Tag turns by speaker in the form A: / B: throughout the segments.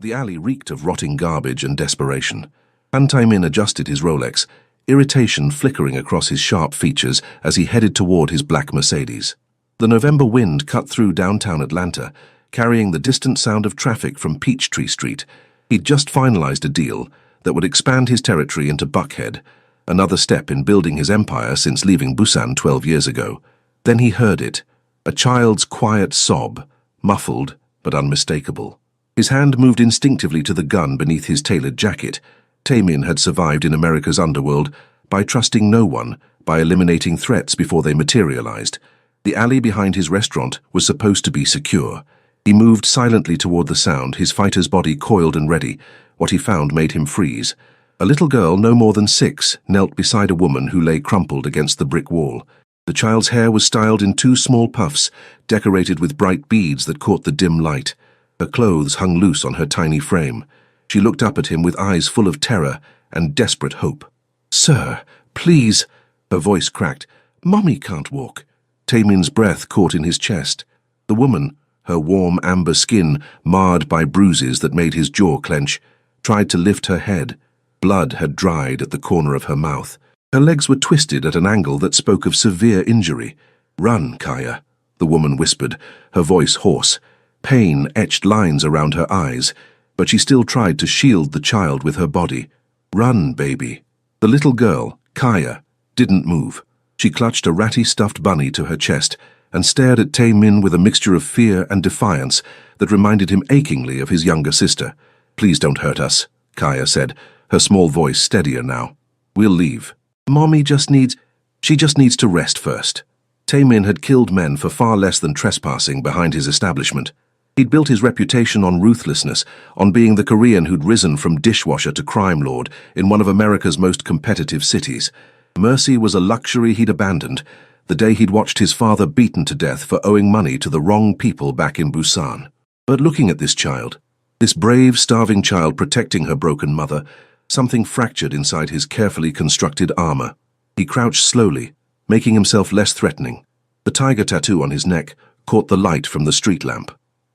A: The alley reeked of rotting garbage and desperation. Han Tae-min adjusted his Rolex, irritation flickering across his sharp features as he headed toward his black Mercedes. The November wind cut through downtown Atlanta, carrying the distant sound of traffic from Peachtree Street. He'd just finalized a deal that would expand his territory into Buckhead, another step in building his empire since leaving Busan 12 years ago. Then he heard it, a child's quiet sob, muffled but unmistakable. His hand moved instinctively to the gun beneath his tailored jacket. Tae-min had survived in America's underworld by trusting no one, by eliminating threats before they materialized. The alley behind his restaurant was supposed to be secure. He moved silently toward the sound, his fighter's body coiled and ready. What he found made him freeze. A little girl, no more than 6, knelt beside a woman who lay crumpled against the brick wall. The child's hair was styled in 2 small puffs, decorated with bright beads that caught the dim light. Her clothes hung loose on her tiny frame. She looked up at him with eyes full of terror and desperate hope. "Sir, please," her voice cracked. "Mommy can't walk." Tae-min's breath caught in his chest. The woman, her warm amber skin marred by bruises that made his jaw clench, tried to lift her head. Blood had dried at the corner of her mouth. Her legs were twisted at an angle that spoke of severe injury. "Run, Kaya," the woman whispered, her voice hoarse. Pain etched lines around her eyes, but she still tried to shield the child with her body. "Run, baby." The little girl, Kaya, didn't move. She clutched a ratty stuffed bunny to her chest and stared at Tae-min with a mixture of fear and defiance that reminded him achingly of his younger sister. "Please don't hurt us," Kaya said, her small voice steadier now. "We'll leave. Mommy just needs to rest first." Tae-min had killed men for far less than trespassing behind his establishment. He'd built his reputation on ruthlessness, on being the Korean who'd risen from dishwasher to crime lord in one of America's most competitive cities. Mercy was a luxury he'd abandoned the day he'd watched his father beaten to death for owing money to the wrong people back in Busan. But looking at this child, this brave, starving child protecting her broken mother, something fractured inside his carefully constructed armor. He crouched slowly, making himself less threatening. The tiger tattoo on his neck caught the light from the street lamp.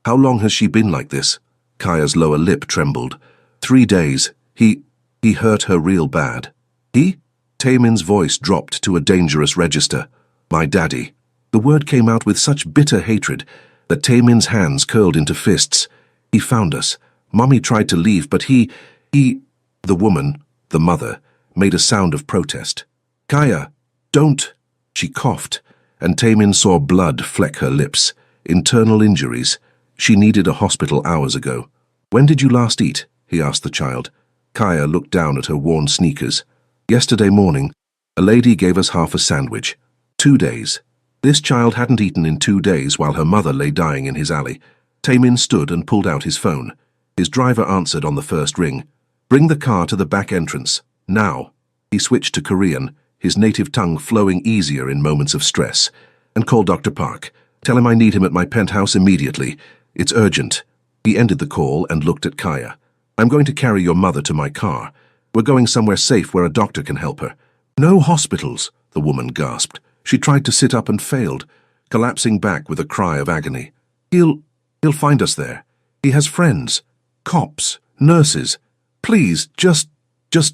A: "How long has she been like this?" Kaya's lower lip trembled. 3 days. He hurt her real bad. He? Tae-min's voice dropped to a dangerous register. "My daddy." The word came out with such bitter hatred that Tae-min's hands curled into fists. "He found us. Mommy tried to leave, but he... The woman, the mother, made a sound of protest. "Kaya, don't." She coughed, and Tae-min saw blood fleck her lips. Internal injuries. She needed a hospital hours ago. "When did you last eat?" he asked the child. Kaya looked down at her worn sneakers. "Yesterday morning, a lady gave us half a sandwich. 2 days." This child hadn't eaten in 2 days while her mother lay dying in his alley. Tae-min stood and pulled out his phone. His driver answered on the first ring. "Bring the car to the back entrance. Now." He switched to Korean, his native tongue flowing easier in moments of stress. "And call Dr. Park. Tell him I need him at my penthouse immediately. It's urgent." He ended the call and looked at Kaya. "I'm going to carry your mother to my car. We're going somewhere safe where a doctor can help her." "No hospitals," the woman gasped. She tried to sit up and failed, collapsing back with a cry of agony. He'll find us there. He has friends. Cops. Nurses. Please, just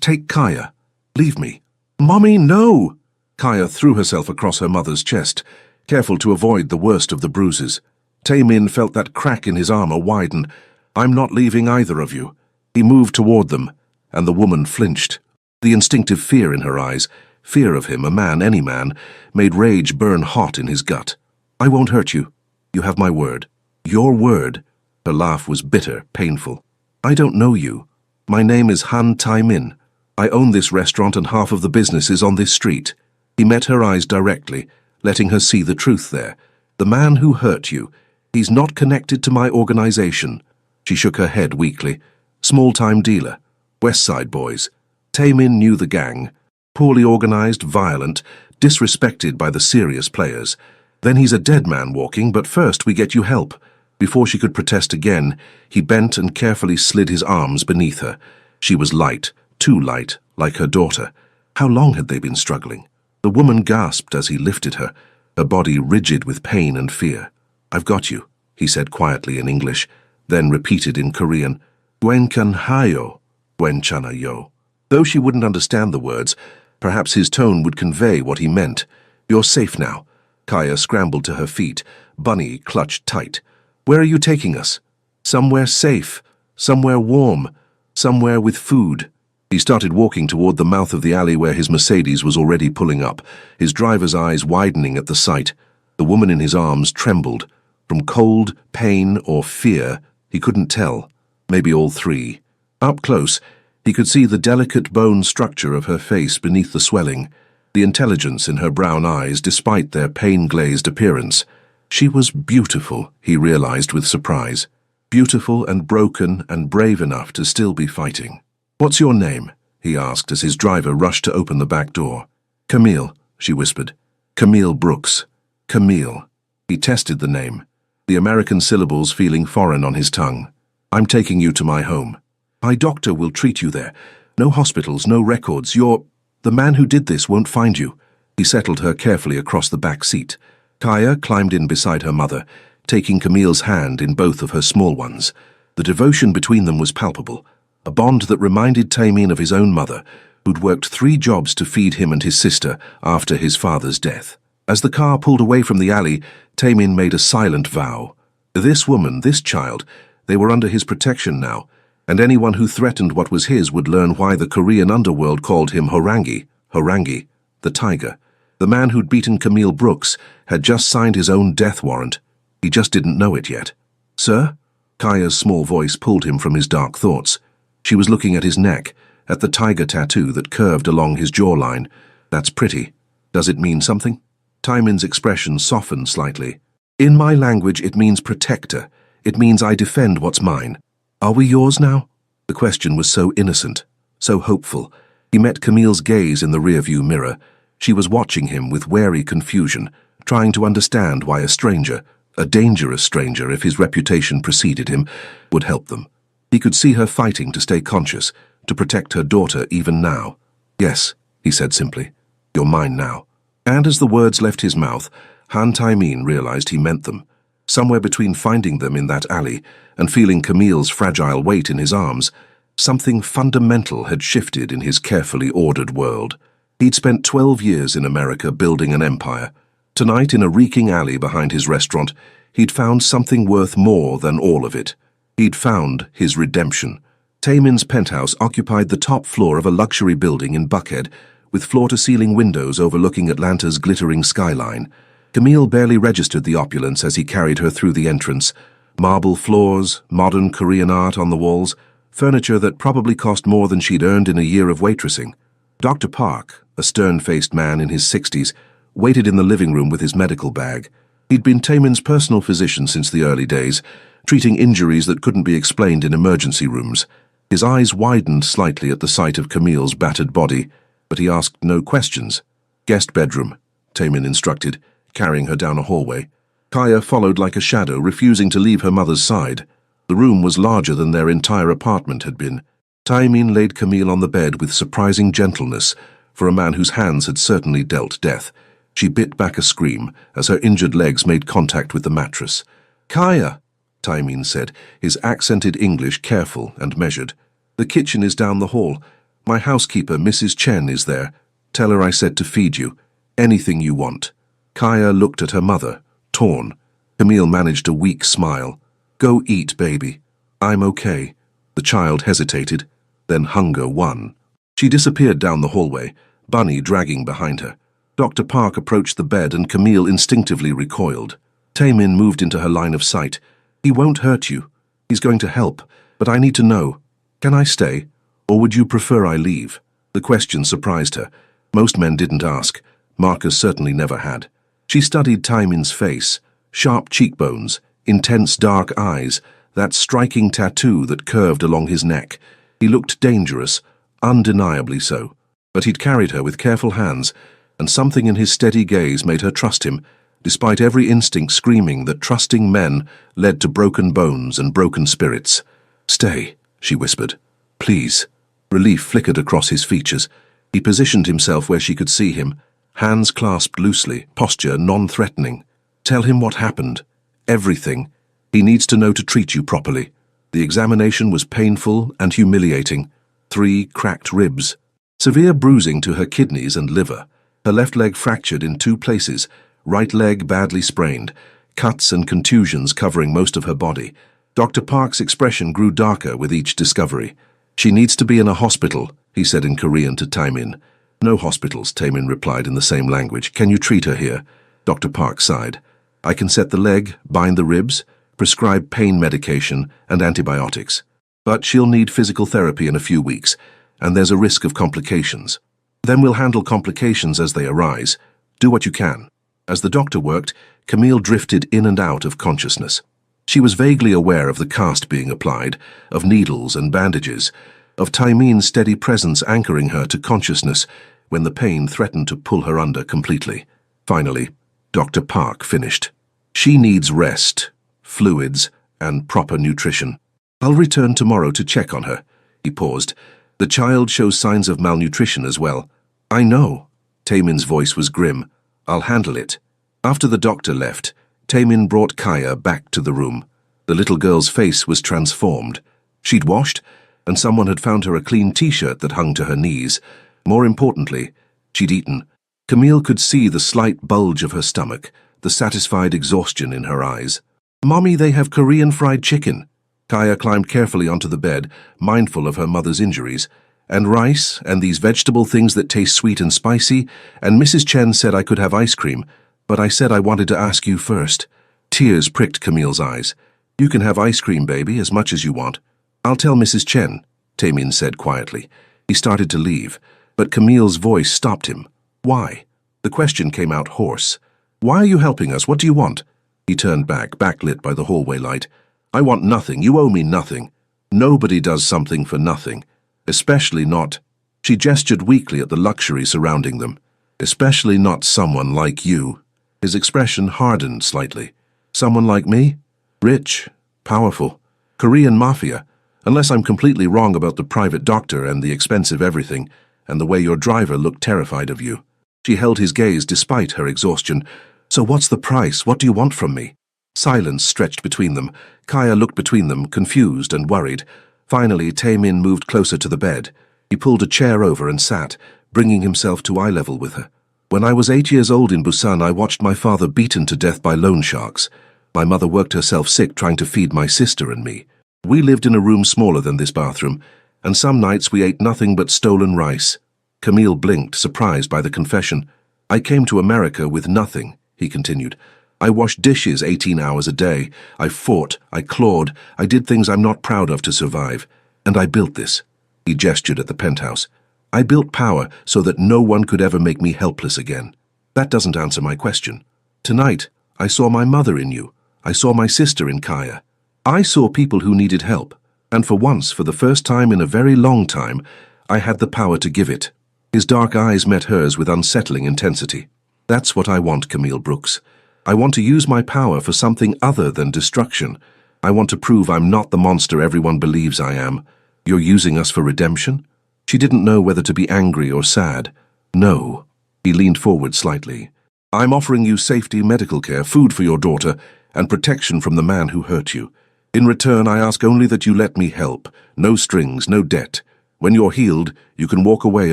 A: take Kaya. Leave me." "Mommy, no!" Kaya threw herself across her mother's chest, careful to avoid the worst of the bruises. Tae-min felt that crack in his armor widen. "I'm not leaving either of you." He moved toward them, and the woman flinched. The instinctive fear in her eyes, fear of him, a man, any man, made rage burn hot in his gut. "I won't hurt you. You have my word." "Your word?" Her laugh was bitter, painful. "I don't know you. My name is Han Tae-min. I own this restaurant and half of the business is on this street." He met her eyes directly, letting her see the truth there. "The man who hurt you, he's not connected to my organization." She shook her head weakly. "Small-time dealer. West Side boys." Tae-min knew the gang. Poorly organized, violent, disrespected by the serious players. "Then he's a dead man walking, but first we get you help." Before she could protest again, he bent and carefully slid his arms beneath her. She was light, too light, like her daughter. How long had they been struggling? The woman gasped as he lifted her, her body rigid with pain and fear. "I've got you," he said quietly in English, then repeated in Korean. Gwenkan hayo, Gwenchana yo. Though she wouldn't understand the words, perhaps his tone would convey what he meant. You're safe now. Kaya scrambled to her feet. Bunny clutched tight. Where are you taking us? Somewhere safe, somewhere warm, somewhere with food. He started walking toward the mouth of the alley where his Mercedes was already pulling up, his driver's eyes widening at the sight. The woman in his arms trembled. From cold, pain, or fear, he couldn't tell. Maybe all three. Up close, he could see the delicate bone structure of her face beneath the swelling, the intelligence in her brown eyes despite their pain-glazed appearance. She was beautiful, he realized with surprise. Beautiful and broken and brave enough to still be fighting. What's your name? He asked as his driver rushed to open the back door. Camille, she whispered. Camille Brooks. Camille. He tested the name, the American syllables feeling foreign on his tongue. I'm taking you to my home. My doctor will treat you there. No hospitals, no records. The man who did this won't find you. He settled her carefully across the back seat. Kaya climbed in beside her mother, taking Camille's hand in both of her small ones. The devotion between them was palpable, a bond that reminded Taemin of his own mother, who'd worked 3 jobs to feed him and his sister after his father's death. As the car pulled away from the alley, Taemin made a silent vow. This woman, this child, they were under his protection now, and anyone who threatened what was his would learn why the Korean underworld called him Horangi, the tiger. The man who'd beaten Camille Brooks had just signed his own death warrant. He just didn't know it yet. Sir? Kaya's small voice pulled him from his dark thoughts. She was looking at his neck, at the tiger tattoo that curved along his jawline. That's pretty. Does it mean something? Taemin's expression softened slightly. In my language, it means protector. It means I defend what's mine. Are we yours now? The question was so innocent, so hopeful. He met Camille's gaze in the rearview mirror. She was watching him with wary confusion, trying to understand why a stranger, a dangerous stranger if his reputation preceded him, would help them. He could see her fighting to stay conscious, to protect her daughter even now. Yes, he said simply. You're mine now. And as the words left his mouth, Han Taemin realized he meant them. Somewhere between finding them in that alley and feeling Camille's fragile weight in his arms, something fundamental had shifted in his carefully ordered world. He'd spent 12 years in America building an empire. Tonight, in a reeking alley behind his restaurant, he'd found something worth more than all of it. He'd found his redemption. Taemin's penthouse occupied the top floor of a luxury building in Buckhead, with floor-to-ceiling windows overlooking Atlanta's glittering skyline. Camille barely registered the opulence as he carried her through the entrance. Marble floors, modern Korean art on the walls, furniture that probably cost more than she'd earned in a year of waitressing. Dr. Park, a stern-faced man in his 60s, waited in the living room with his medical bag. He'd been Taemin's personal physician since the early days, treating injuries that couldn't be explained in emergency rooms. His eyes widened slightly at the sight of Camille's battered body, but he asked no questions. Guest bedroom, Taemin instructed, carrying her down a hallway. Kaya followed like a shadow, refusing to leave her mother's side. The room was larger than their entire apartment had been. Taemin laid Camille on the bed with surprising gentleness, for a man whose hands had certainly dealt death. She bit back a scream as her injured legs made contact with the mattress. Kaya, Taemin said, his accented English careful and measured. The kitchen is down the hall. My housekeeper, Mrs. Chen, is there. Tell her I said to feed you. Anything you want. Kaya looked at her mother, torn. Camille managed a weak smile. Go eat, baby. I'm okay. The child hesitated. Then hunger won. She disappeared down the hallway, Bunny dragging behind her. Dr. Park approached the bed and Camille instinctively recoiled. Taemin moved into her line of sight. He won't hurt you. He's going to help, but I need to know. Can I stay? Or would you prefer I leave? The question surprised her. Most men didn't ask. Marcus certainly never had. She studied Taemin's face, sharp cheekbones, intense dark eyes, that striking tattoo that curved along his neck. He looked dangerous, undeniably so. But he'd carried her with careful hands, and something in his steady gaze made her trust him, despite every instinct screaming that trusting men led to broken bones and broken spirits. Stay, she whispered. Please. Relief flickered across his features. He positioned himself where she could see him, hands clasped loosely, posture non-threatening. Tell him what happened. Everything. He needs to know to treat you properly. The examination was painful and humiliating. 3 cracked ribs. Severe bruising to her kidneys and liver. Her left leg fractured in 2 places, right leg badly sprained, cuts and contusions covering most of her body. Dr. Park's expression grew darker with each discovery. "She needs to be in a hospital," he said in Korean to Taemin. "No hospitals," Taemin replied in the same language. "Can you treat her here?" Dr. Park sighed. "I can set the leg, bind the ribs, prescribe pain medication and antibiotics. But she'll need physical therapy in a few weeks, and there's a risk of complications. Then we'll handle complications as they arise. Do what you can." As the doctor worked, Camille drifted in and out of consciousness. She was vaguely aware of the cast being applied, of needles and bandages, of Taemin's steady presence anchoring her to consciousness when the pain threatened to pull her under completely. Finally, Dr. Park finished. "She needs rest, fluids, and proper nutrition. I'll return tomorrow to check on her." He paused. "The child shows signs of malnutrition as well." "I know." Taemin's voice was grim. "I'll handle it." After the doctor left, Taemin brought Kaya back to the room. The little girl's face was transformed. She'd washed, and someone had found her a clean t-shirt that hung to her knees. More importantly, she'd eaten. Camille could see the slight bulge of her stomach, the satisfied exhaustion in her eyes. "Mommy, they have Korean fried chicken." Kaya climbed carefully onto the bed, mindful of her mother's injuries. "And rice, and these vegetable things that taste sweet and spicy, and Mrs. Chen said I could have ice cream, but I said I wanted to ask you first." Tears pricked Camille's eyes. "You can have ice cream, baby, as much as you want." "I'll tell Mrs. Chen," Taemin said quietly. He started to leave, but Camille's voice stopped him. "Why?" The question came out hoarse. "Why are you helping us? What do you want?" He turned back, backlit by the hallway light. "I want nothing. You owe me nothing. Nobody does something for nothing. Especially not—" She gestured weakly at the luxury surrounding them. "Especially not someone like you." His expression hardened slightly. "Someone like me? Rich, powerful, Korean Mafia, unless I'm completely wrong about the private doctor and the expensive everything, and the way your driver looked terrified of you." She held his gaze despite her exhaustion. "So what's the price? What do you want from me?" Silence stretched between them. Kaya looked between them, confused and worried. Finally, Taemin moved closer to the bed. He pulled a chair over and sat, bringing himself to eye level with her. "When I was 8 years old in Busan, I watched my father beaten to death by loan sharks. My mother worked herself sick trying to feed my sister and me. We lived in a room smaller than this bathroom, and some nights we ate nothing but stolen rice." Camille blinked, surprised by the confession. "I came to America with nothing," he continued. "I washed dishes 18 hours a day. I fought, I clawed, I did things I'm not proud of to survive. And I built this." He gestured at the penthouse. "I built power so that no one could ever make me helpless again." "That doesn't answer my question. Tonight, I saw my mother in you. I saw my sister in Kaya. I saw people who needed help, and for once, for the first time in a very long time, I had the power to give it." His dark eyes met hers with unsettling intensity. "That's what I want, Camille Brooks. I want to use my power for something other than destruction. I want to prove I'm not the monster everyone believes I am. You're using us for redemption?" She didn't know whether to be angry or sad. "No." He leaned forward slightly. "I'm offering you safety, medical care, food for your daughter, and protection from the man who hurt you. In return, I ask only that you let me help. No strings, no debt. When you're healed, you can walk away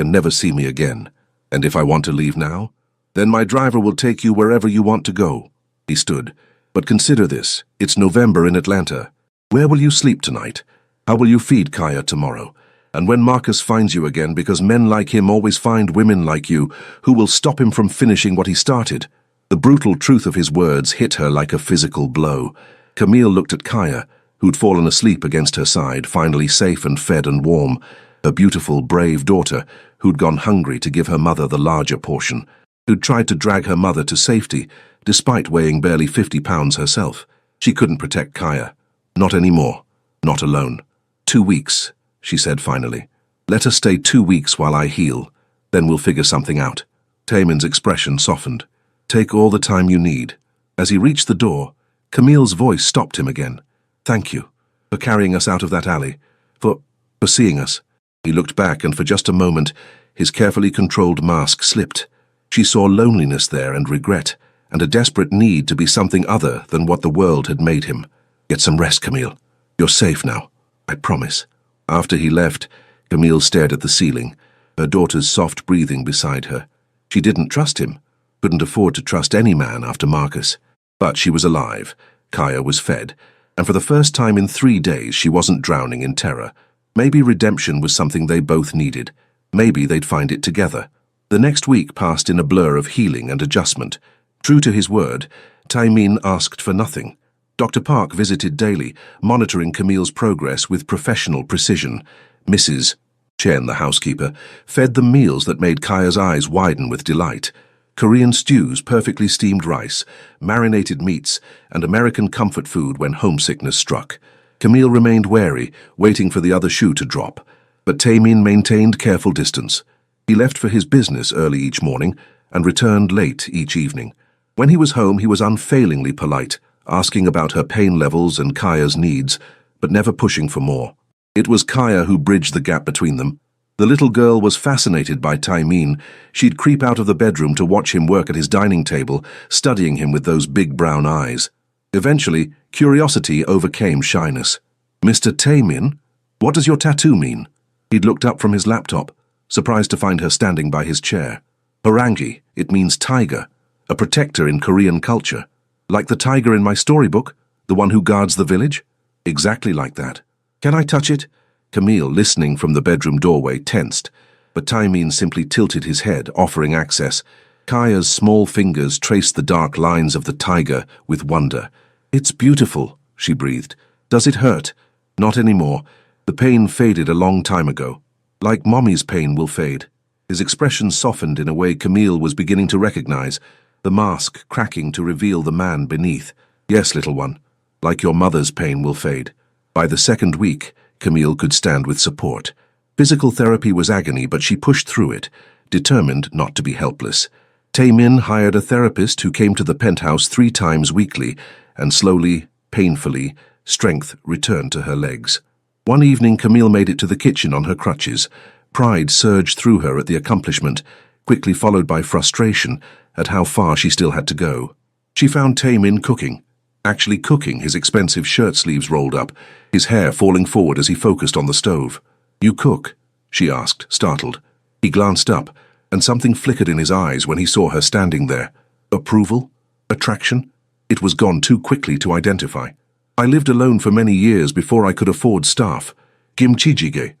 A: and never see me again. And if I want to leave now, then my driver will take you wherever you want to go." He stood. "But consider this. It's November in Atlanta. Where will you sleep tonight? How will you feed Kaya tomorrow? And when Marcus finds you again, because men like him always find women like you, who will stop him from finishing what he started?" The brutal truth of his words hit her like a physical blow. Camille looked at Kaya, who'd fallen asleep against her side, finally safe and fed and warm. Her beautiful, brave daughter, who'd gone hungry to give her mother the larger portion, who'd tried to drag her mother to safety, despite weighing barely 50 pounds herself. She couldn't protect Kaya. Not anymore. Not alone. 2 weeks, she said finally. "Let her stay 2 weeks while I heal. Then we'll figure something out." Taemin's expression softened. "Take all the time you need." As he reached the door, Camille's voice stopped him again. "Thank you for carrying us out of that alley, for seeing us." He looked back, and for just a moment, his carefully controlled mask slipped. She saw loneliness there and regret, and a desperate need to be something other than what the world had made him. "Get some rest, Camille. You're safe now." I promise. After he left, Camille stared at the ceiling, her daughter's soft breathing beside her. She didn't trust him, couldn't afford to trust any man after Marcus. But she was alive, Kaya was fed, and for the first time in 3 days she wasn't drowning in terror. Maybe redemption was something they both needed. Maybe they'd find it together. The next week passed in a blur of healing and adjustment. True to his word, Taimin asked for nothing. Dr. Park visited daily, monitoring Camille's progress with professional precision. Mrs. Chen, the housekeeper, fed them meals that made Kaya's eyes widen with delight. Korean stews, perfectly steamed rice, marinated meats, and American comfort food when homesickness struck. Camille remained wary, waiting for the other shoe to drop. But Taimin maintained careful distance. He left for his business early each morning and returned late each evening. When he was home, he was unfailingly polite, asking about her pain levels and Kaya's needs, but never pushing for more. It was Kaya who bridged the gap between them. The little girl was fascinated by Taimin. She'd creep out of the bedroom to watch him work at his dining table, studying him with those big brown eyes. Eventually, curiosity overcame shyness. "Mr. Taimin, what does your tattoo mean?" He'd looked up from his laptop, surprised to find her standing by his chair. "Horangi, it means tiger, a protector in Korean culture. Like the tiger in my storybook, the one who guards the village?" "Exactly like that." "Can I touch it?" Camille, listening from the bedroom doorway, tensed, but Taimin simply tilted his head, offering access. Kaya's small fingers traced the dark lines of the tiger with wonder. "It's beautiful," she breathed. "Does it hurt?" "Not anymore. The pain faded a long time ago. Like Mommy's pain will fade." His expression softened in a way Camille was beginning to recognize, the mask cracking to reveal the man beneath. "Yes, little one. Like your mother's pain will fade." By the second week, Camille could stand with support. Physical therapy was agony, but she pushed through it, determined not to be helpless. Taimin hired a therapist who came to the penthouse 3 times weekly, and slowly, painfully, strength returned to her legs. One evening, Camille made it to the kitchen on her crutches. Pride surged through her at the accomplishment, quickly followed by frustration at how far she still had to go. She found Taimin cooking. Actually cooking, his expensive shirt sleeves rolled up, his hair falling forward as he focused on the stove. "You cook?" she asked, startled. He glanced up, and something flickered in his eyes when he saw her standing there. Approval? Attraction? It was gone too quickly to identify. "I lived alone for many years before I could afford staff. Kimchi jjigae,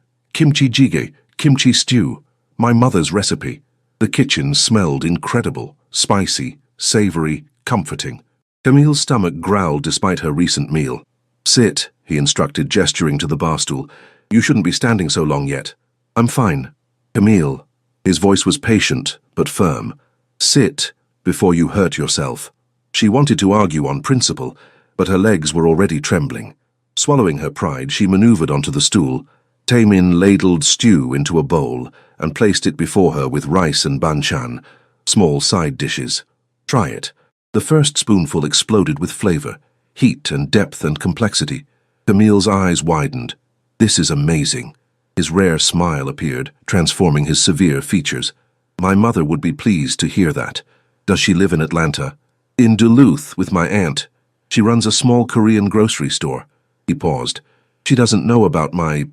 A: kimchi stew, my mother's recipe." The kitchen smelled incredible, spicy, savory, comforting. Camille's stomach growled despite her recent meal. "Sit," he instructed, gesturing to the bar stool. "You shouldn't be standing so long yet." "I'm fine." "Camille." His voice was patient, but firm. "Sit before you hurt yourself." She wanted to argue on principle, but her legs were already trembling. Swallowing her pride, she maneuvered onto the stool. Taimin ladled stew into a bowl and placed it before her with rice and banchan, small side dishes. "Try it." The first spoonful exploded with flavor, heat and depth and complexity. Camille's eyes widened. "This is amazing." His rare smile appeared, transforming his severe features. "My mother would be pleased to hear that." "Does she live in Atlanta?" "In Duluth with my aunt. She runs a small Korean grocery store." He paused. "She doesn't know about my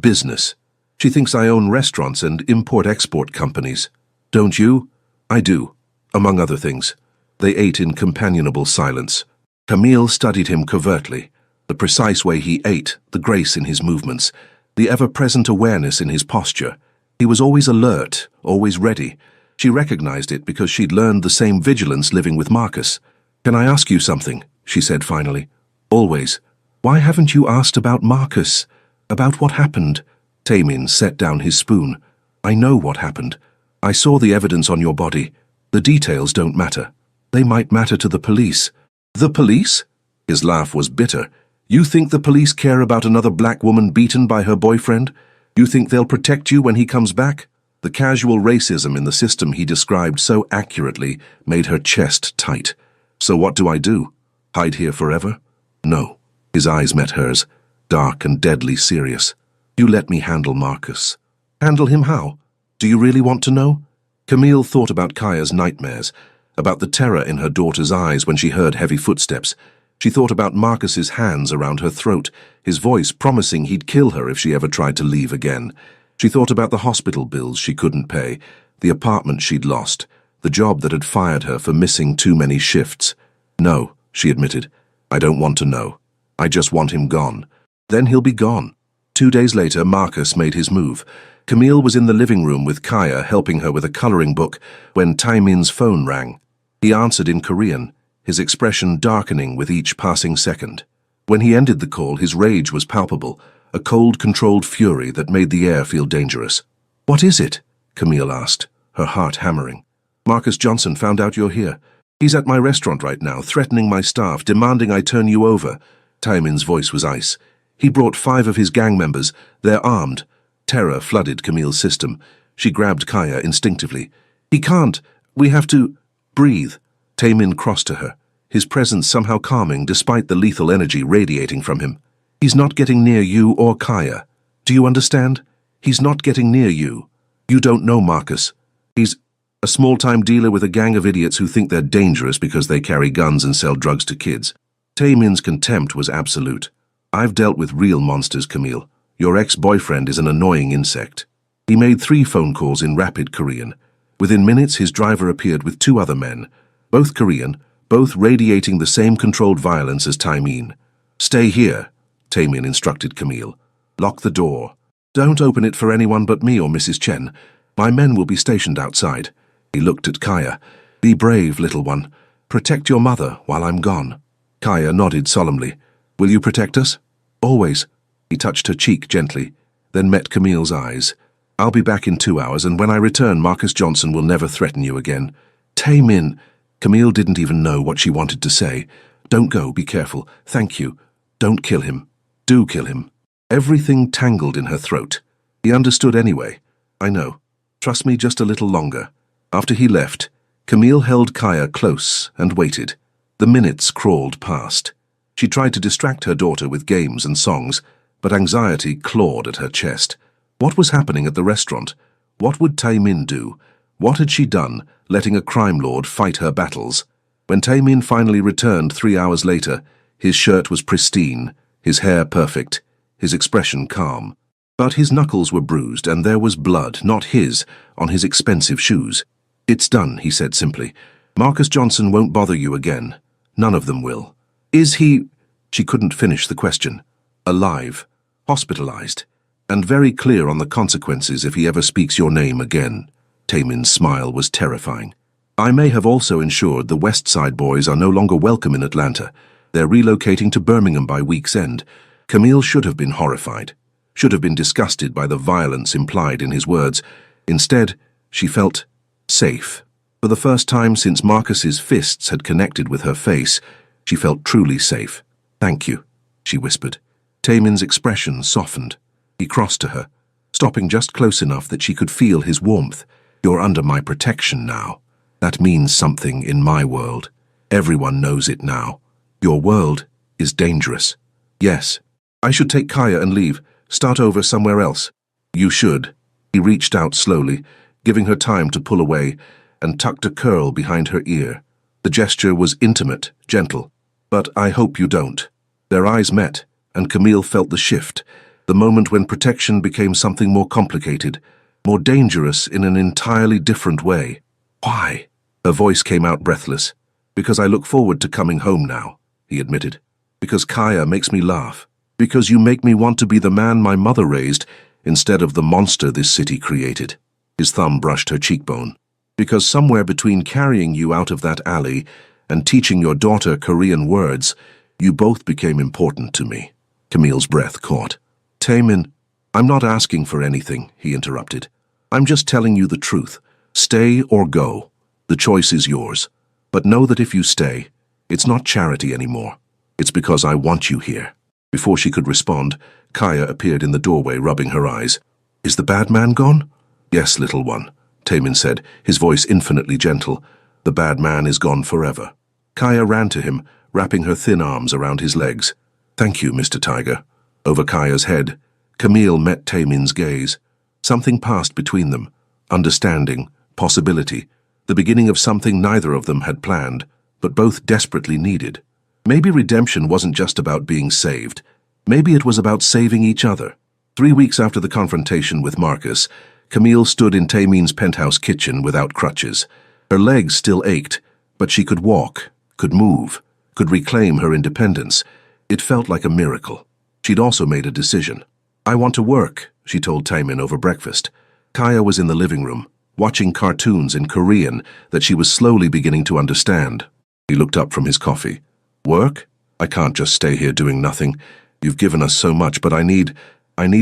A: business. She thinks I own restaurants and import-export companies." "Don't you?" "I do, among other things." They ate in companionable silence. Camille studied him covertly, the precise way he ate, the grace in his movements, the ever-present awareness in his posture. He was always alert, always ready. She recognized it because she'd learned the same vigilance living with Marcus. "Can I ask you something?" she said finally. "Always." "Why haven't you asked about Marcus? About what happened?" Taimin set down his spoon. "I know what happened. I saw the evidence on your body. The details don't matter. They might matter to the police." "The police?" His laugh was bitter. "You think the police care about another black woman beaten by her boyfriend? You think they'll protect you when he comes back?" The casual racism in the system he described so accurately made her chest tight. "So what do I do? Hide here forever?" "No." His eyes met hers, dark and deadly serious. "You let me handle Marcus." "Handle him how? Do you really want to know?" Camille thought about Kaya's nightmares, about the terror in her daughter's eyes when she heard heavy footsteps. She thought about Marcus's hands around her throat, his voice promising he'd kill her if she ever tried to leave again. She thought about the hospital bills she couldn't pay, the apartment she'd lost, the job that had fired her for missing too many shifts. No, she admitted. I don't want to know. I just want him gone. Then he'll be gone. 2 days later, Marcus made his move. Camille was in the living room with Kaya helping her with a coloring book when Taemin's phone rang. He answered in Korean, his expression darkening with each passing second. When he ended the call, his rage was palpable, a cold, controlled fury that made the air feel dangerous. "What is it?" Camille asked, her heart hammering. "Marcus Johnson found out you're here. He's at my restaurant right now, threatening my staff, demanding I turn you over." Taemin's voice was ice. "He brought 5 of his gang members. They're armed." Terror flooded Camille's system. She grabbed Kaya instinctively. "He can't. We have to breathe." Taemin crossed to her, his presence somehow calming despite the lethal energy radiating from him. "He's not getting near you or Kaya. Do you understand? He's not getting near you. You don't know Marcus. He's a small-time dealer with a gang of idiots who think they're dangerous because they carry guns and sell drugs to kids." Taemin's contempt was absolute. "I've dealt with real monsters, Camille. Your ex-boyfriend is an annoying insect." He made 3 phone calls in rapid Korean. Within minutes, his driver appeared with 2 other men, both Korean, both radiating the same controlled violence as Taemin. "Stay here," Taemin instructed Camille. "Lock the door. Don't open it for anyone but me or Mrs. Chen. My men will be stationed outside." He looked at Kaya. "Be brave, little one. Protect your mother while I'm gone." Kaya nodded solemnly. "Will you protect us?" "Always." He touched her cheek gently, then met Camille's eyes. "I'll be back in 2 hours, and when I return, Marcus Johnson will never threaten you again." "Taemin." Camille didn't even know what she wanted to say. "Don't go, be careful. Thank you. Don't kill him. Do kill him." Everything tangled in her throat. He understood anyway. "I know. Trust me just a little longer." After he left, Camille held Kaya close and waited. The minutes crawled past. She tried to distract her daughter with games and songs, but anxiety clawed at her chest. What was happening at the restaurant? What would Taemin do? What had she done, letting a crime lord fight her battles? When Taemin finally returned 3 hours later, his shirt was pristine, his hair perfect, his expression calm. But his knuckles were bruised, and there was blood, not his, on his expensive shoes. "It's done," he said simply. "Marcus Johnson won't bother you again. None of them will." "Is he—" She couldn't finish the question. "Alive, hospitalized, and very clear on the consequences if he ever speaks your name again." Taemin's smile was terrifying. "I may have also ensured the West Side boys are no longer welcome in Atlanta. They're relocating to Birmingham by week's end." Camille should have been horrified, should have been disgusted by the violence implied in his words. Instead, she felt safe. For the first time since Marcus's fists had connected with her face, she felt truly safe. "Thank you," she whispered. Taemin's expression softened. He crossed to her, stopping just close enough that she could feel his warmth. "You're under my protection now. That means something in my world. Everyone knows it now. Your world is dangerous." "Yes. I should take Kaya and leave. Start over somewhere else." "You should." He reached out slowly, giving her time to pull away, and tucked a curl behind her ear. The gesture was intimate, gentle. "But I hope you don't." Their eyes met, and Camille felt the shift, the moment when protection became something more complicated, more dangerous in an entirely different way. "Why?" Her voice came out breathless. "Because I look forward to coming home now," he admitted. "Because Kaya makes me laugh. Because you make me want to be the man my mother raised instead of the monster this city created." His thumb brushed her cheekbone. "Because somewhere between carrying you out of that alley and teaching your daughter Korean words, you both became important to me." Camille's breath caught. "Taemin, I'm not asking for anything," he interrupted. "I'm just telling you the truth. Stay or go. The choice is yours. But know that if you stay, it's not charity anymore. It's because I want you here." Before she could respond, Kaya appeared in the doorway, rubbing her eyes. "Is the bad man gone?" "Yes, little one," Taemin said, his voice infinitely gentle. "The bad man is gone forever." Kaya ran to him, wrapping her thin arms around his legs. "Thank you, Mr. Tiger." Over Kaya's head, Camille met Taemin's gaze. Something passed between them. Understanding, possibility, the beginning of something neither of them had planned, but both desperately needed. Maybe redemption wasn't just about being saved. Maybe it was about saving each other. 3 weeks after the confrontation with Marcus, Camille stood in Tamin's penthouse kitchen without crutches. Her legs still ached, but she could walk, could move, could reclaim her independence. It felt like a miracle. She'd also made a decision. "I want to work," she told Tamin over breakfast. Kaya was in the living room, watching cartoons in Korean that she was slowly beginning to understand. He looked up from his coffee. "Work? I can't just stay here doing nothing. You've given us so much, but I need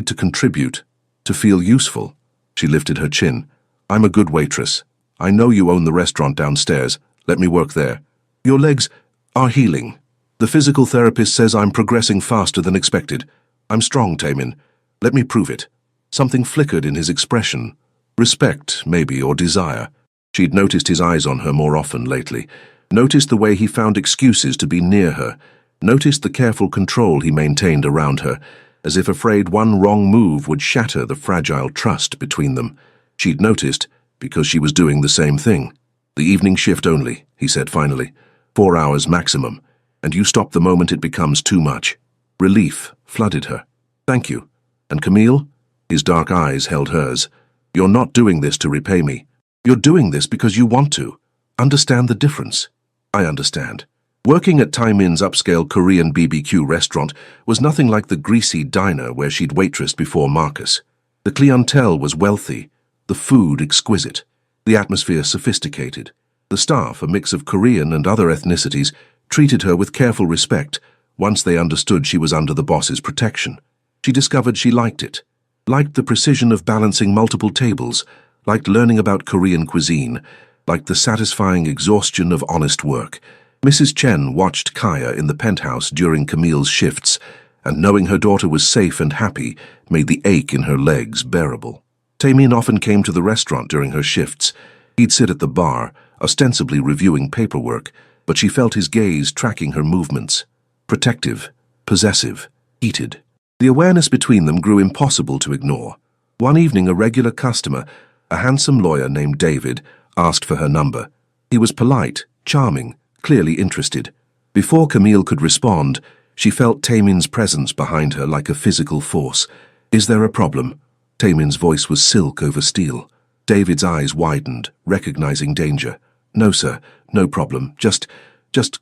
A: to contribute, to feel useful." She lifted her chin. "I'm a good waitress. I know you own the restaurant downstairs. Let me work there. Your legs are healing. The physical therapist says I'm progressing faster than expected. I'm strong, Tamin. Let me prove it." Something flickered in his expression. Respect, maybe, or desire. She'd noticed his eyes on her more often lately. Noticed the way he found excuses to be near her. Noticed the careful control he maintained around her, as if afraid one wrong move would shatter the fragile trust between them. She'd noticed because she was doing the same thing. "The evening shift only," he said finally. 4 hours maximum. And you stop the moment it becomes too much. Relief flooded her. "Thank you. And Camille?" His dark eyes held hers. "You're not doing this to repay me. You're doing this because you want to. Understand the difference." "I understand." Working at Taimin's upscale Korean BBQ restaurant was nothing like the greasy diner where she'd waitressed before Marcus. The clientele was wealthy, the food exquisite, the atmosphere sophisticated. The staff, a mix of Korean and other ethnicities, treated her with careful respect once they understood she was under the boss's protection. She discovered she liked it, liked the precision of balancing multiple tables, liked learning about Korean cuisine, liked the satisfying exhaustion of honest work. Mrs. Chen watched Kaya in the penthouse during Camille's shifts, and knowing her daughter was safe and happy made the ache in her legs bearable. Tamin often came to the restaurant during her shifts. He'd sit at the bar, ostensibly reviewing paperwork, but she felt his gaze tracking her movements. Protective, possessive, heated. The awareness between them grew impossible to ignore. One evening, a regular customer, a handsome lawyer named David, asked for her number. He was polite, charming, clearly interested. Before Camille could respond, she felt Tamin's presence behind her like a physical force. "Is there a problem?" Tamin's voice was silk over steel. David's eyes widened, recognizing danger. "No, sir, no problem. Just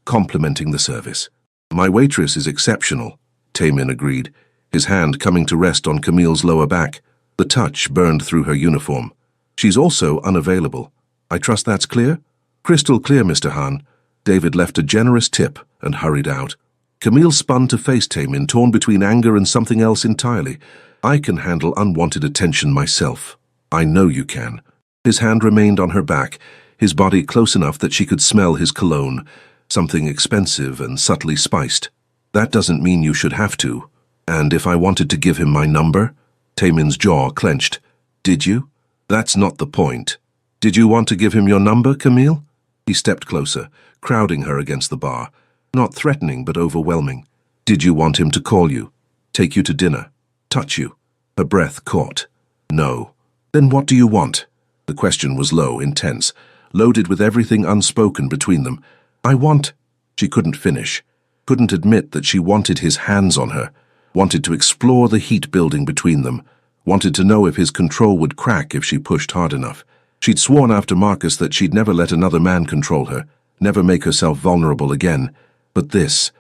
A: complimenting the service." "My waitress is exceptional," Tamin agreed, his hand coming to rest on Camille's lower back. The touch burned through her uniform. "She's also unavailable. I trust that's clear?" "Crystal clear, Mr. Han." David left a generous tip and hurried out. Camille spun to face Tamin, torn between anger and something else entirely. "I can handle unwanted attention myself." "I know you can." His hand remained on her back, his body close enough that she could smell his cologne, something expensive and subtly spiced. "That doesn't mean you should have to. And if I wanted to give him my number?" Tamin's jaw clenched. "Did you?" "That's not the point." "Did you want to give him your number, Camille?" He stepped closer, crowding her against the bar. Not threatening, but overwhelming. "Did you want him to call you? Take you to dinner? Touch you?" Her breath caught. "No." "Then what do you want?" The question was low, intense, loaded with everything unspoken between them. "I want—" She couldn't finish, couldn't admit that she wanted his hands on her, wanted to explore the heat building between them, wanted to know if his control would crack if she pushed hard enough. She'd sworn after Marcus that she'd never let another man control her, never make herself vulnerable again. But this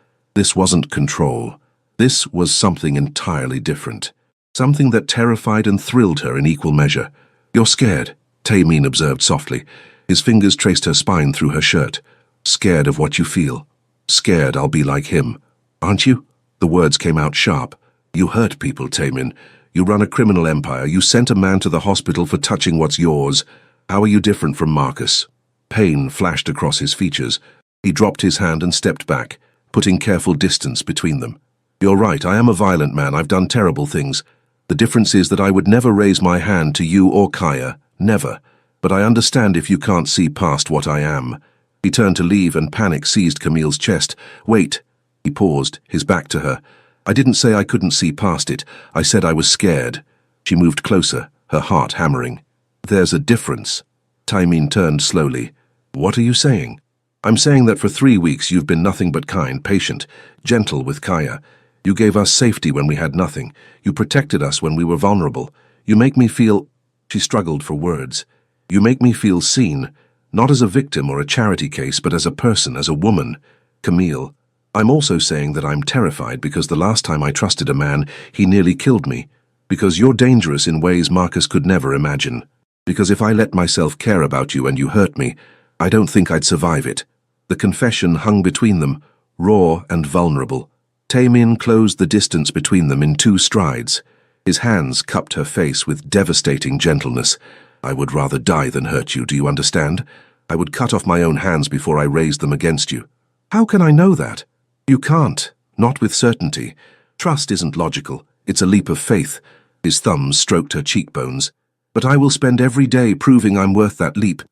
A: wasn't control. This was something entirely different. Something that terrified and thrilled her in equal measure. "You're scared," Tamin observed softly. His fingers traced her spine through her shirt. "Scared of what you feel. Scared I'll be like him. Aren't you?" The words came out sharp. "You hurt people, Tamin. You run a criminal empire. You sent a man to the hospital for touching what's yours. How are you different from Marcus?" Pain flashed across his features. He dropped his hand and stepped back, putting careful distance between them. "You're right, I am a violent man. I've done terrible things. The difference is that I would never raise my hand to you or Kaya. Never. But I understand if you can't see past what I am." He turned to leave and panic seized Camille's chest. "Wait." He paused, his back to her. "I didn't say I couldn't see past it. I said I was scared." She moved closer, her heart hammering. "There's a difference." Tamin turned slowly. "What are you saying?" I'm saying that for 3 weeks you've been nothing but kind, patient, gentle with Kaya. You gave us safety when we had nothing. You protected us when we were vulnerable. You make me feel—" She struggled for words. "You make me feel seen, not as a victim or a charity case, but as a person, as a woman. Camille, I'm also saying that I'm terrified because the last time I trusted a man, he nearly killed me. Because you're dangerous in ways Marcus could never imagine. Because if I let myself care about you and you hurt me, I don't think I'd survive it." The confession hung between them, raw and vulnerable. Taemin closed the distance between them in 2 strides. His hands cupped her face with devastating gentleness. "I would rather die than hurt you, do you understand? I would cut off my own hands before I raised them against you." "How can I know that?" "You can't, not with certainty. Trust isn't logical, it's a leap of faith." His thumbs stroked her cheekbones. "But I will spend every day proving I'm worth that leap.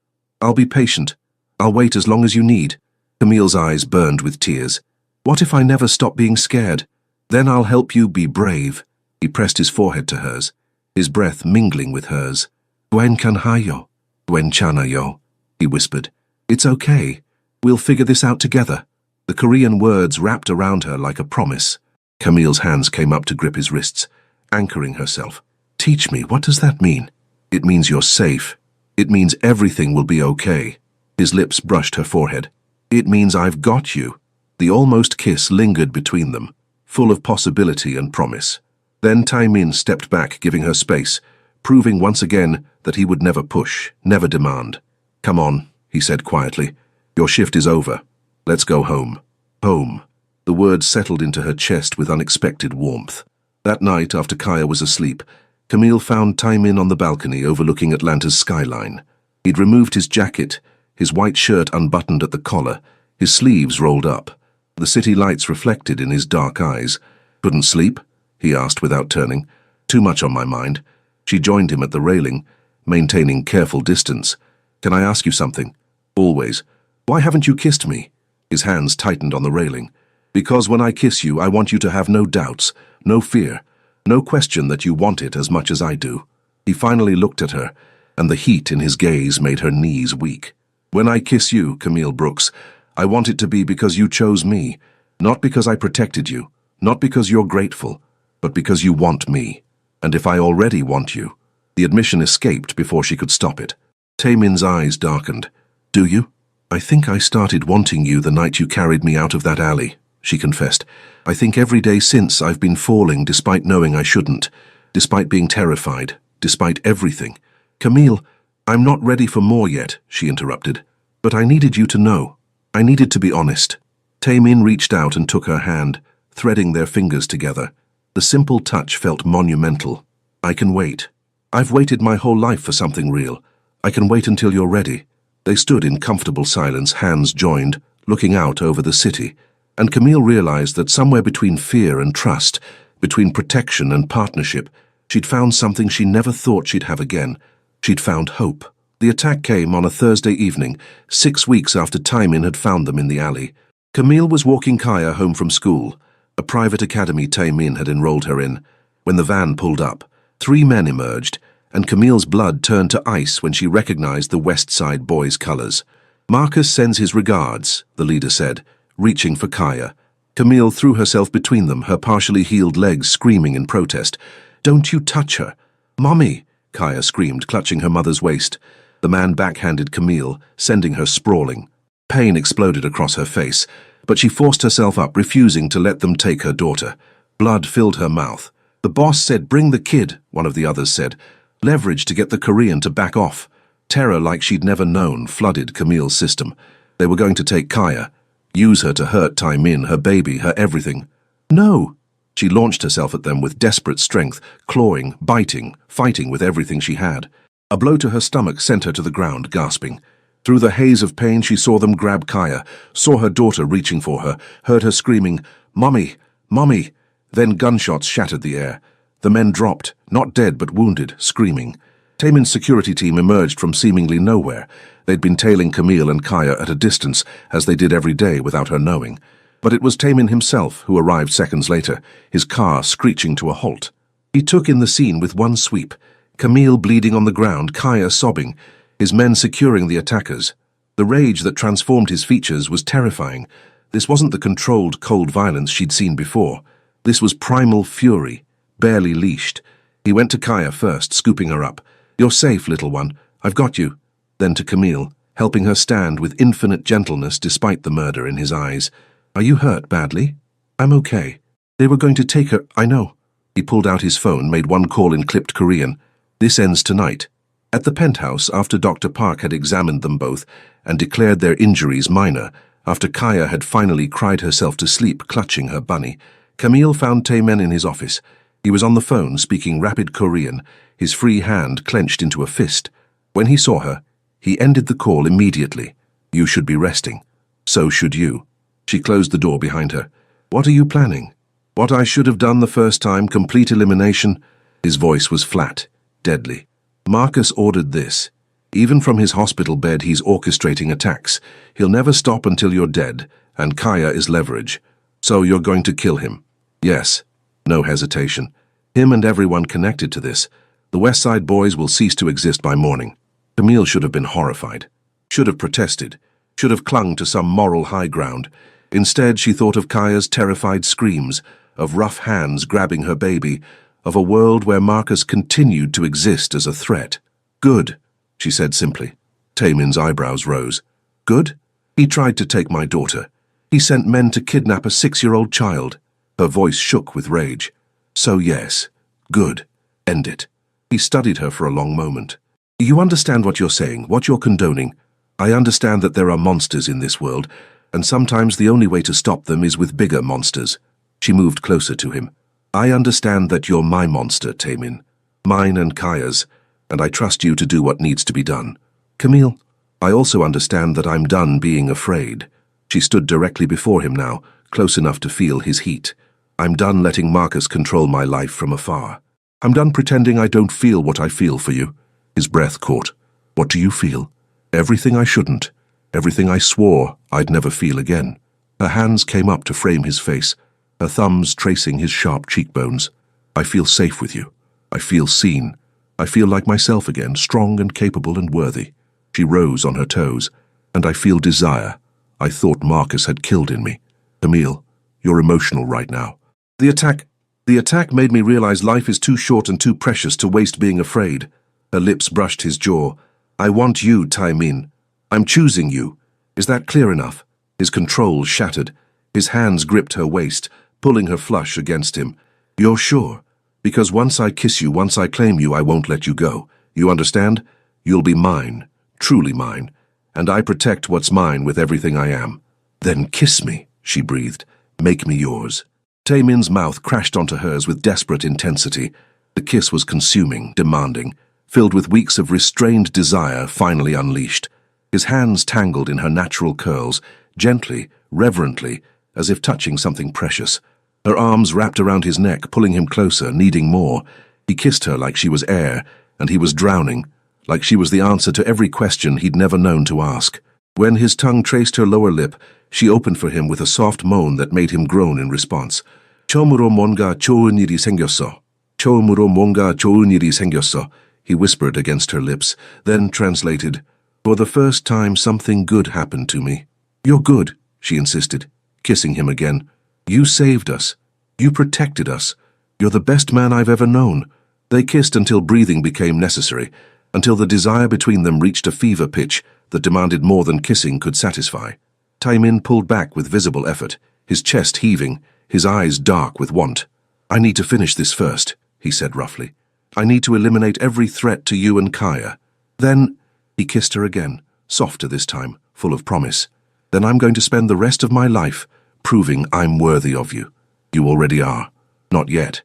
A: I'll be patient. I'll wait as long as you need." Camille's eyes burned with tears. "What if I never stop being scared? Then I'll help you be brave." He pressed his forehead to hers, his breath mingling with hers. "Gwen kan hayo, Gwen chanayo," he whispered. "It's okay. We'll figure this out together." The Korean words wrapped around her like a promise. Camille's hands came up to grip his wrists, anchoring herself. "Teach me, what does that mean?" "It means you're safe. It means everything will be okay." His lips brushed her forehead. "It means I've got you." The almost kiss lingered between them, full of possibility and promise. Then Taemin stepped back, giving her space, proving once again that he would never push, never demand. "Come on," he said quietly. "Your shift is over. Let's go home." Home. The words settled into her chest with unexpected warmth. That night, after Kaya was asleep, Camille found Taemin on the balcony overlooking Atlanta's skyline. He'd removed his jacket, his white shirt unbuttoned at the collar, his sleeves rolled up. The city lights reflected in his dark eyes. "Couldn't sleep?" he asked without turning. "Too much on my mind." She joined him at the railing, maintaining careful distance. "Can I ask you something?" "Always." "Why haven't you kissed me?" His hands tightened on the railing. "Because when I kiss you, I want you to have no doubts, no fear, no question that you want it as much as I do." He finally looked at her, and the heat in his gaze made her knees weak. "When I kiss you, Camille Brooks, I want it to be because you chose me, not because I protected you, not because you're grateful, but because you want me. And if I already want you—" The admission escaped before she could stop it. Taemin's eyes darkened. "Do you?" "I think I started wanting you the night you carried me out of that alley," she confessed. "I think every day since I've been falling despite knowing I shouldn't, despite being terrified, despite everything." "Camille, I'm not ready for more yet," she interrupted. "But I needed you to know. I needed to be honest." Taemin reached out and took her hand, threading their fingers together. The simple touch felt monumental. "I can wait. I've waited my whole life for something real. I can wait until you're ready." They stood in comfortable silence, hands joined, looking out over the city. And Camille realized that somewhere between fear and trust, between protection and partnership, she'd found something she never thought she'd have again. She'd found hope. The attack came on a Thursday evening, 6 weeks after Taemin had found them in the alley. Camille was walking Kaya home from school, a private academy Taemin had enrolled her in. When the van pulled up, 3 men emerged, and Camille's blood turned to ice when she recognized the West Side Boys' colors. "Marcus sends his regards," the leader said, reaching for Kaya. Camille threw herself between them, her partially healed legs screaming in protest. "Don't you touch her!" "Mommy!" Kaya screamed, clutching her mother's waist. The man backhanded Camille, sending her sprawling. Pain exploded across her face, but she forced herself up, refusing to let them take her daughter. Blood filled her mouth. "The boss said bring the kid," one of the others said. Leverage to get the Korean to back off. Terror like she'd never known flooded Camille's system. They were going to take Kaya, use her to hurt Taemin, her baby, her everything. "No!" She launched herself at them with desperate strength, clawing, biting, fighting with everything she had. A blow to her stomach sent her to the ground, gasping. Through the haze of pain she saw them grab Kaya, saw her daughter reaching for her, heard her screaming, "Mommy! Mommy!" Then gunshots shattered the air. The men dropped, not dead but wounded, screaming. Taemin's security team emerged from seemingly nowhere. They'd been tailing Camille and Kaya at a distance, as they did every day without her knowing. But it was Taemin himself who arrived seconds later, his car screeching to a halt. He took in the scene with one sweep. Camille bleeding on the ground, Kaya sobbing, his men securing the attackers. The rage that transformed his features was terrifying. This wasn't the controlled, cold violence she'd seen before. This was primal fury, barely leashed. He went to Kaya first, scooping her up. "You're safe, little one. I've got you." Then to Camille, helping her stand with infinite gentleness despite the murder in his eyes. "Are you hurt badly?" "I'm okay. They were going to take her, I know." He pulled out his phone, made one call in clipped Korean. "This ends tonight." At the penthouse, after Dr. Park had examined them both and declared their injuries minor, after Kaya had finally cried herself to sleep clutching her bunny, Camille found Taemin in his office. He was on the phone, speaking rapid Korean, his free hand clenched into a fist. When he saw her, he ended the call immediately. "You should be resting. So should you." She closed the door behind her. "What are you planning?" "What I should have done the first time, complete elimination." His voice was flat, deadly. "Marcus ordered this. Even from his hospital bed he's orchestrating attacks. He'll never stop until you're dead, and Kaya is leverage. So you're going to kill him?" "Yes." No hesitation. "Him and everyone connected to this. The West Side Boys will cease to exist by morning." Camille should have been horrified. Should have protested. Should have clung to some moral high ground. Instead, she thought of Kaya's terrified screams, of rough hands grabbing her baby, of a world where Marcus continued to exist as a threat. "Good," she said simply. Taemin's eyebrows rose. "Good? He tried to take my daughter. He sent men to kidnap a 6-year-old child." Her voice shook with rage. "So yes, good. End it." He studied her for a long moment. "You understand what you're saying, what you're condoning. I understand that there are monsters in this world, and sometimes the only way to stop them is with bigger monsters." She moved closer to him. "I understand that you're my monster, Taemin. Mine and Kaya's, and I trust you to do what needs to be done. Camille, I also understand that I'm done being afraid." She stood directly before him now, close enough to feel his heat. "I'm done letting Marcus control my life from afar. I'm done pretending I don't feel what I feel for you." His breath caught. "What do you feel?" "Everything I shouldn't. Everything I swore I'd never feel again." Her hands came up to frame his face, her thumbs tracing his sharp cheekbones. "I feel safe with you. I feel seen. I feel like myself again, strong and capable and worthy." She rose on her toes. "And I feel desire. I thought Marcus had killed in me." "Camille, you're emotional right now." The attack made me realize life is too short and too precious to waste being afraid." Her lips brushed his jaw. "I want you, Taemin. I'm choosing you. Is that clear enough?" His control shattered. His hands gripped her waist, pulling her flush against him. "You're sure? Because once I kiss you, once I claim you, I won't let you go. You understand? You'll be mine, truly mine, and I protect what's mine with everything I am." "Then kiss me," she breathed. "Make me yours." Taemin's mouth crashed onto hers with desperate intensity. The kiss was consuming, demanding, filled with weeks of restrained desire finally unleashed. His hands tangled in her natural curls, gently, reverently, as if touching something precious. Her arms wrapped around his neck, pulling him closer, needing more. He kissed her like she was air, and he was drowning, like she was the answer to every question he'd never known to ask. When his tongue traced her lower lip, she opened for him with a soft moan that made him groan in response. "처음으로 뭔가 좋은 일이 생겼어. 처음으로 뭔가 좋은 일이 생겼어," he whispered against her lips, then translated, "For the first time something good happened to me." "You're good," she insisted, kissing him again. "You saved us. You protected us. You're the best man I've ever known." They kissed until breathing became necessary, until the desire between them reached a fever pitch that demanded more than kissing could satisfy. Taemin pulled back with visible effort, his chest heaving, his eyes dark with want. "I need to finish this first," he said roughly. "I need to eliminate every threat to you and Kaya. Then," he kissed her again, softer this time, full of promise. "Then I'm going to spend the rest of my life proving I'm worthy of you. You already are. Not yet.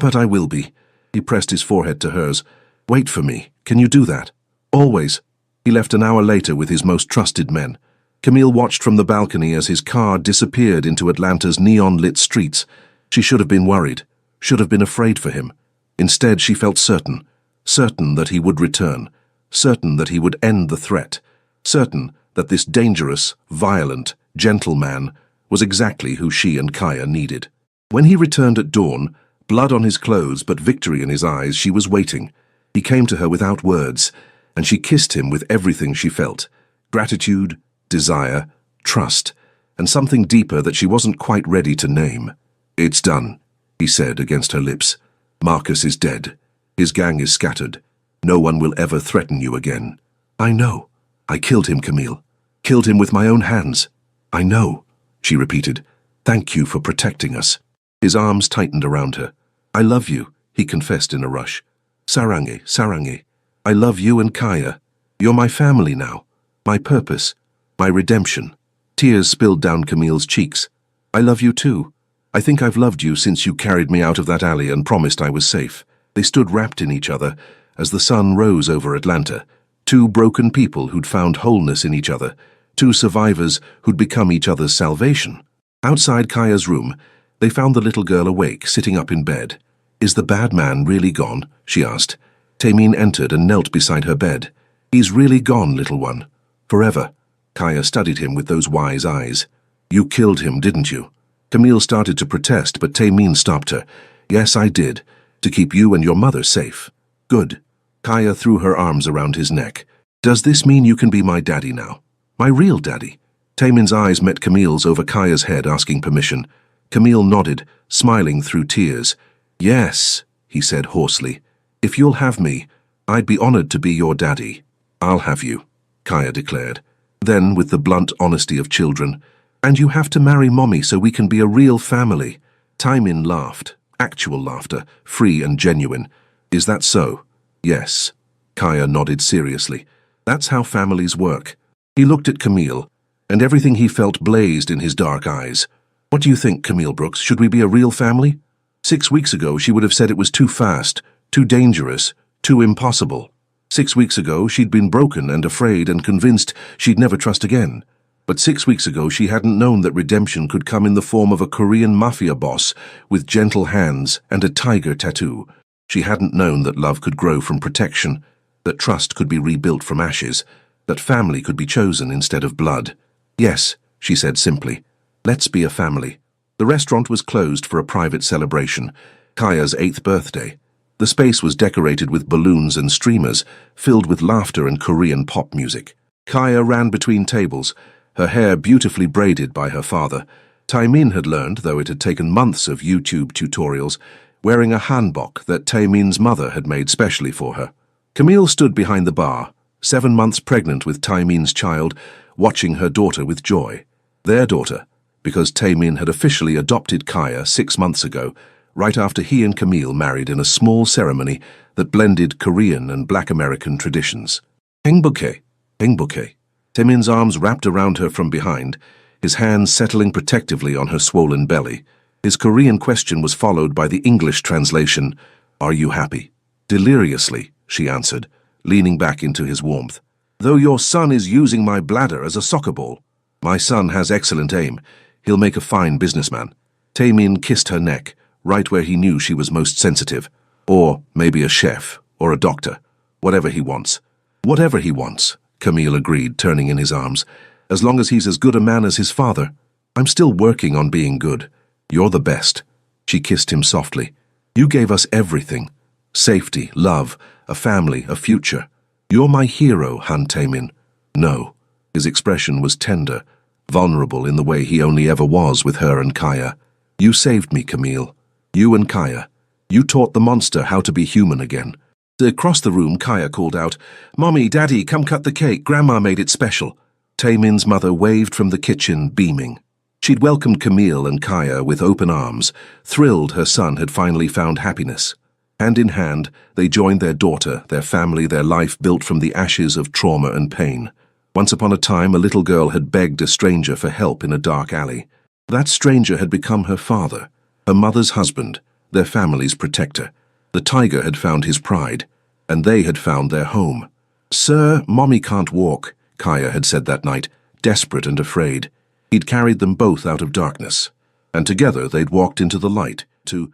A: But I will be." He pressed his forehead to hers. "Wait for me. Can you do that?" "Always." He left an hour later with his most trusted men. Camille watched from the balcony as his car disappeared into Atlanta's neon-lit streets. She should have been worried, should have been afraid for him. Instead, she felt certain that he would return, certain that he would end the threat, certain that this dangerous, violent, gentle man was exactly who she and Kaya needed. When he returned at dawn, blood on his clothes but victory in his eyes, she was waiting. He came to her without words, and she kissed him with everything she felt, Gratitude, desire, trust, and something deeper that she wasn't quite ready to name. "It's done," he said against her lips. "Marcus is dead. His gang is scattered. No one will ever threaten you again." "I know. I killed him, Camille. Killed him with my own hands." "I know," she repeated. "Thank you for protecting us." His arms tightened around her. "I love you," he confessed in a rush. "Sarangi, Sarangi. I love you and Kaya. You're my family now. My purpose. My redemption." Tears spilled down Camille's cheeks. "I love you too. I think I've loved you since you carried me out of that alley and promised I was safe." They stood wrapped in each other as the sun rose over Atlanta. Two broken people who'd found wholeness in each other. Two survivors who'd become each other's salvation. Outside Kaya's room, they found the little girl awake, sitting up in bed. "Is the bad man really gone?" she asked. Tamin entered and knelt beside her bed. "He's really gone, little one. Forever." Kaya studied him with those wise eyes. "You killed him, didn't you?" Camille started to protest, but Tamin stopped her. "Yes, I did. To keep you and your mother safe." "Good." Kaya threw her arms around his neck. "Does this mean you can be my daddy now? My real daddy?" Tamin's eyes met Camille's over Kaya's head, asking permission. Camille nodded, smiling through tears. "Yes," he said hoarsely. "If you'll have me, I'd be honored to be your daddy." "I'll have you," Kaya declared. Then, with the blunt honesty of children, "And you have to marry Mommy so we can be a real family." Tamin laughed, actual laughter, free and genuine. "Is that so?" "Yes." Kaya nodded seriously. "That's how families work." He looked at Camille, and everything he felt blazed in his dark eyes. "What do you think, Camille Brooks? Should we be a real family?" 6 weeks ago, she would have said it was too fast, too dangerous, too impossible. 6 weeks ago, she'd been broken and afraid and convinced she'd never trust again. But 6 weeks ago, she hadn't known that redemption could come in the form of a Korean Mafia boss with gentle hands and a tiger tattoo. She hadn't known that love could grow from protection, that trust could be rebuilt from ashes, that family could be chosen instead of blood. "Yes," she said simply. "Let's be a family." The restaurant was closed for a private celebration, Kaya's 8th birthday. The space was decorated with balloons and streamers, filled with laughter and Korean pop music. Kaya ran between tables, her hair beautifully braided by her father. Taemin had learned, though it had taken months of YouTube tutorials, wearing a hanbok that Taemin's mother had made specially for her. Camille stood behind the bar, 7 months pregnant with Taemin's child, watching her daughter with joy. Their daughter, because Taemin had officially adopted Kaya 6 months ago, right after he and Camille married in a small ceremony that blended Korean and Black American traditions. "Hengbuke, Hengbuke." Taemin's arms wrapped around her from behind, his hands settling protectively on her swollen belly. His Korean question was followed by the English translation, "Are you happy?" "Deliriously," she answered, leaning back into his warmth. "Though your son is using my bladder as a soccer ball." "My son has excellent aim. He'll make a fine businessman." Taemin kissed her neck, right where he knew she was most sensitive. "Or maybe a chef, or a doctor. Whatever he wants." "Whatever he wants," Camille agreed, turning in his arms. "As long as he's as good a man as his father. I'm still working on being good. You're the best." She kissed him softly. "You gave us everything. Safety, love, a family, a future. You're my hero, Han Taemin." "No." His expression was tender, vulnerable in the way he only ever was with her and Kaya. "You saved me, Camille. You and Kaya. You taught the monster how to be human again." Across the room, Kaya called out, "Mommy, Daddy, come cut the cake. Grandma made it special." Taemin's mother waved from the kitchen, beaming. She'd welcomed Camille and Kaya with open arms, thrilled her son had finally found happiness. Hand in hand, they joined their daughter, their family, their life built from the ashes of trauma and pain. Once upon a time, a little girl had begged a stranger for help in a dark alley. That stranger had become her father, her mother's husband, their family's protector. The tiger had found his pride, and they had found their home. "Sir, Mommy can't walk," Kaya had said that night, desperate and afraid. He'd carried them both out of darkness, and together they'd walked into the light, to